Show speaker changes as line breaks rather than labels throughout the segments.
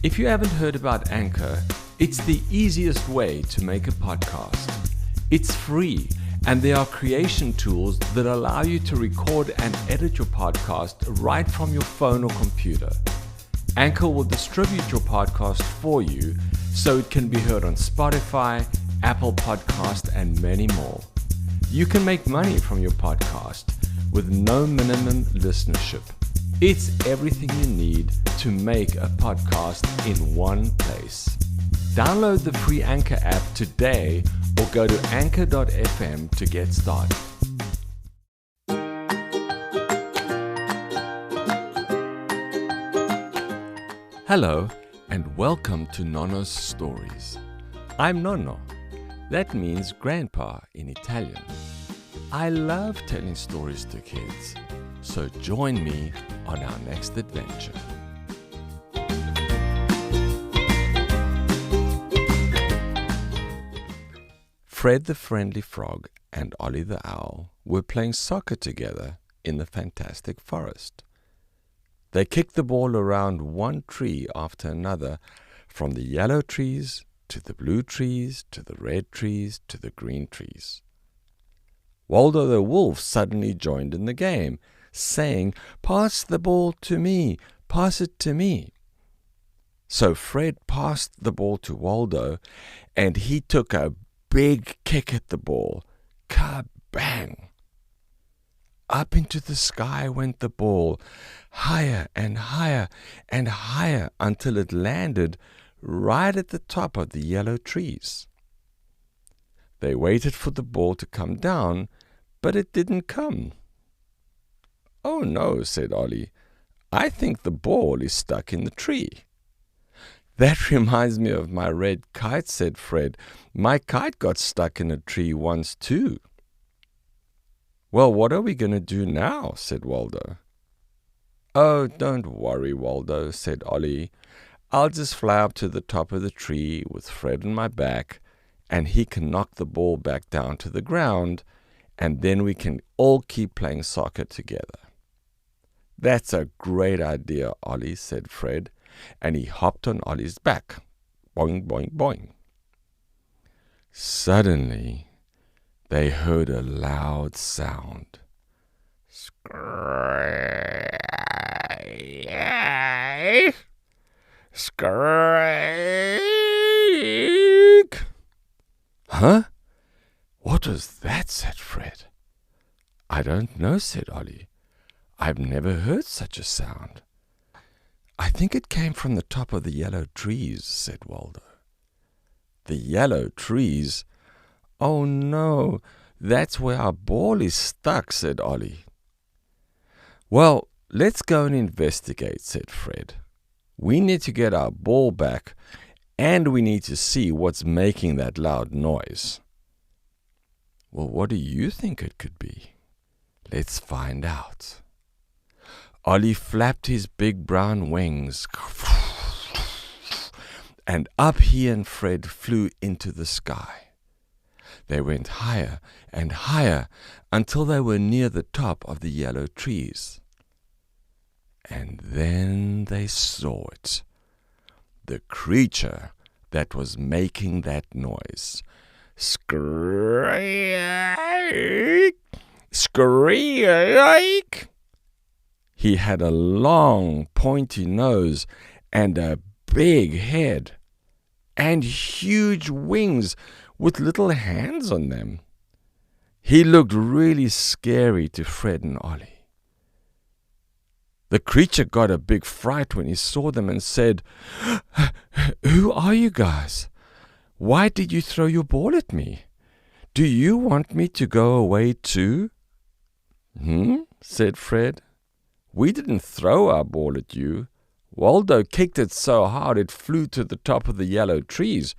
If you haven't heard about Anchor, it's the easiest way to make a podcast. It's free, and there are creation tools that allow you to record and edit your podcast right from your phone or computer. Anchor will distribute your podcast for you so it can be heard on Spotify, Apple Podcast, and many more. You can make money from your podcast with no minimum listenership. It's everything you need to make a podcast in one place. Download the free Anchor app today or go to anchor.fm to get started. Hello and welcome to Nonno's Stories. I'm Nonno. That means grandpa in Italian. I love telling stories to kids, so join me on our next adventure. Fred the Friendly Frog and Ollie the Owl were playing soccer together in the fantastic forest. They kicked the ball around one tree after another, from the yellow trees to the blue trees to the red trees to the green trees. Waldo the wolf suddenly joined in the game, saying, "Pass the ball to me, pass it to me." So Fred passed the ball to Waldo, and he took a big kick at the ball. Kabang! Up into the sky went the ball, higher and higher and higher, until it landed right at the top of the yellow trees. They waited for the ball to come down, but it didn't come. "Oh no," said Ollie. "I think the ball is stuck in the tree." "That reminds me of my red kite," said Fred. "My kite got stuck in a tree once too." "Well, what are we going to do now?" said Waldo. "Oh, don't worry, Waldo," said Ollie. "I'll just fly up to the top of the tree with Fred on my back, and he can knock the ball back down to the ground, and then we can all keep playing soccer together." "That's a great idea, Ollie," said Fred, and he hopped on Ollie's back. Boing, boing, boing. Suddenly, they heard a loud sound. Screak! Screak! "Huh? What was that?" said Fred. "I don't know," said Ollie. "I've never heard such a sound." "I think it came from the top of the yellow trees," said Waldo. "The yellow trees? Oh no, that's where our ball is stuck," said Ollie. "Well, let's go and investigate," said Fred. "We need to get our ball back, and we need to see what's making that loud noise." "Well, what do you think it could be?" "Let's find out." Ollie flapped his big brown wings, and up he and Fred flew into the sky. They went higher and higher until they were near the top of the yellow trees. And then they saw it, the creature that was making that noise. Screak! Screak! He had a long, pointy nose and a big head, and huge wings with little hands on them. He looked really scary to Fred and Ollie. The creature got a big fright when he saw them and said, "Who are you guys? Why did you throw your ball at me? Do you want me to go away too?" Said Fred. "We didn't throw our ball at you. Waldo kicked it so hard it flew to the top of the yellow trees.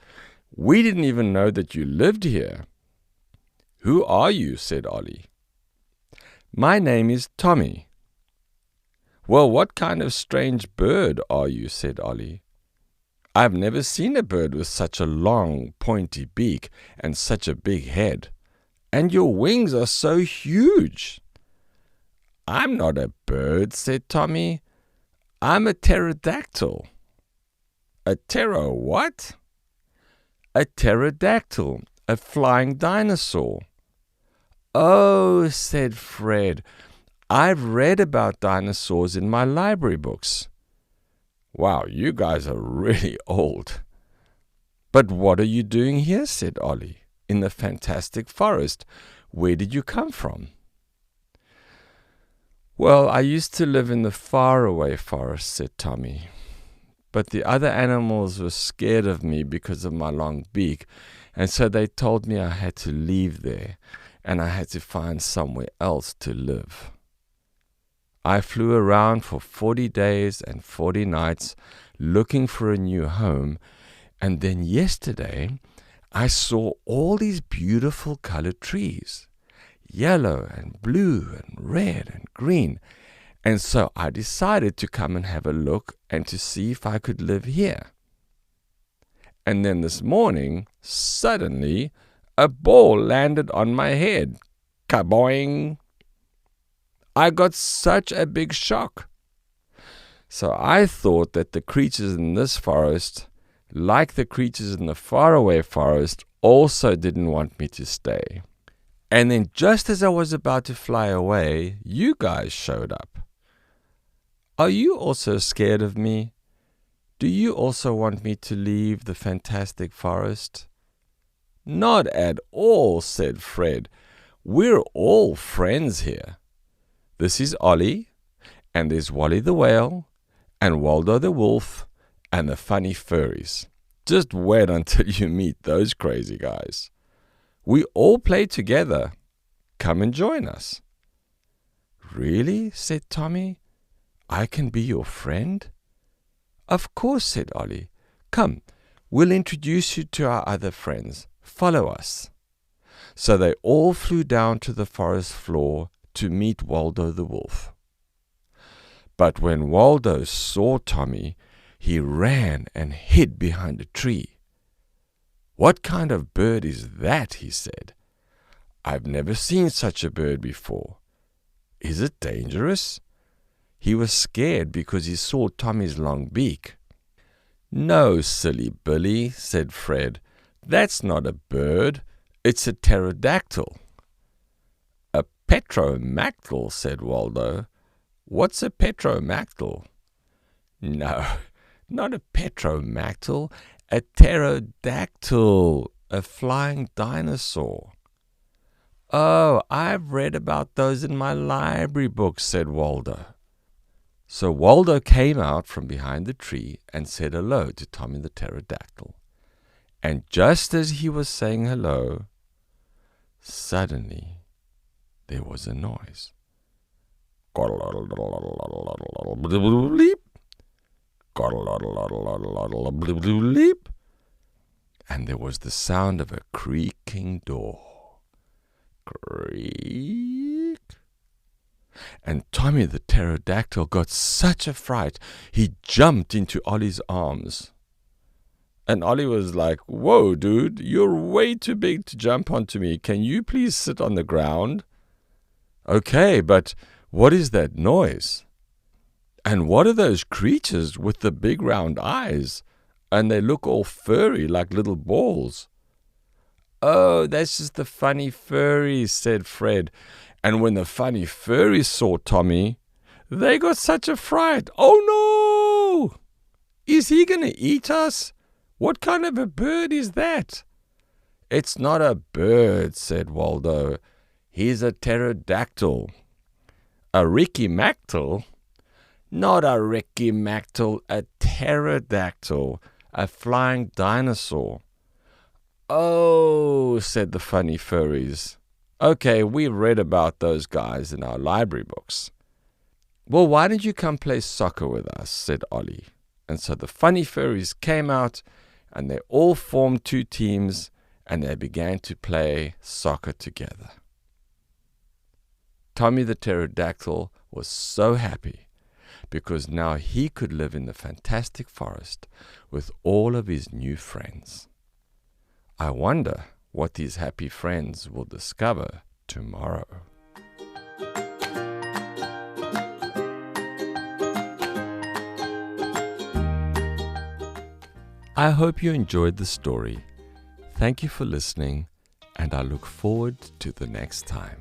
We didn't even know that you lived here." "Who are you?" said Ollie. "My name is Tommy." "Well, what kind of strange bird are you?" said Ollie. "I've never seen a bird with such a long, pointy beak and such a big head. And your wings are so huge." "I'm not a bird," said Tommy. "I'm a pterodactyl." A what? A pterodactyl, a flying dinosaur. Oh, said Fred, I've read about dinosaurs in my library books. Wow, you guys are really old. But what are you doing here, said Ollie, in the fantastic forest? Where did you come from? Well, I used to live in the Faraway Forest, said Tommy. But the other animals were scared of me because of my long beak, and so they told me I had to leave there, and I had to find somewhere else to live. I flew around for 40 days and 40 nights looking for a new home, and then yesterday I saw all these beautiful colored trees, yellow and blue and red and green, and so I decided to come and have a look and to see if I could live here. And then this morning, suddenly, a ball landed on my head. Kaboing! I got such a big shock. So I thought that the creatures in this forest, like the creatures in the faraway forest, also didn't want me to stay. And then just as I was about to fly away, you guys showed up. Are you also scared of me? Do you also want me to leave the fantastic forest? Not at all, said Fred. We're all friends here. This is Ollie, and there's Wally the whale, and Waldo the wolf, and the funny furries. Just wait until you meet those crazy guys. We all play together. Come and join us. Really? Said Tommy. I can be your friend? Of course, said Ollie. Come, we'll introduce you to our other friends. Follow us. So they all flew down to the forest floor to meet Waldo the wolf. But when Waldo saw Tommy, he ran and hid behind a tree. What kind of bird is that? He said. I've never seen such a bird before. Is it dangerous? He was scared because he saw Tommy's long beak. No, silly Billy, said Fred. That's not a bird. It's a pterodactyl. A petromactyl, said Waldo. What's a petromactyl? No, not a petromactyl. A pterodactyl, a flying dinosaur. Oh, I've read about those in my library books, said Waldo. So Waldo came out from behind the tree and said hello to Tommy the Pterodactyl. And just as he was saying hello, suddenly there was a noise. And there was the sound of a creaking door. Creak. And Tommy the Pterodactyl got such a fright, he jumped into Ollie's arms. And Ollie was like, whoa, dude, you're way too big to jump onto me. Can you please sit on the ground? Okay, but what is that noise? And what are those creatures with the big round eyes? And they look all furry like little balls. Oh, that's just the funny furries, said Fred. And when the funny furries saw Tommy, they got such a fright. Oh no! Is he going to eat us? What kind of a bird is that? It's not a bird, said Waldo. He's a pterodactyl. A rikimactyl? Not a rikimactyl, a pterodactyl, a flying dinosaur. Oh, said the funny furries. Okay, we read about those guys in our library books. Well, why don't you come play soccer with us, said Ollie. And so the funny furries came out, and they all formed two teams, and they began to play soccer together. Tommy the Pterodactyl was so happy, because now he could live in the fantastic forest with all of his new friends. I wonder what these happy friends will discover tomorrow. I hope you enjoyed the story. Thank you for listening, and I look forward to the next time.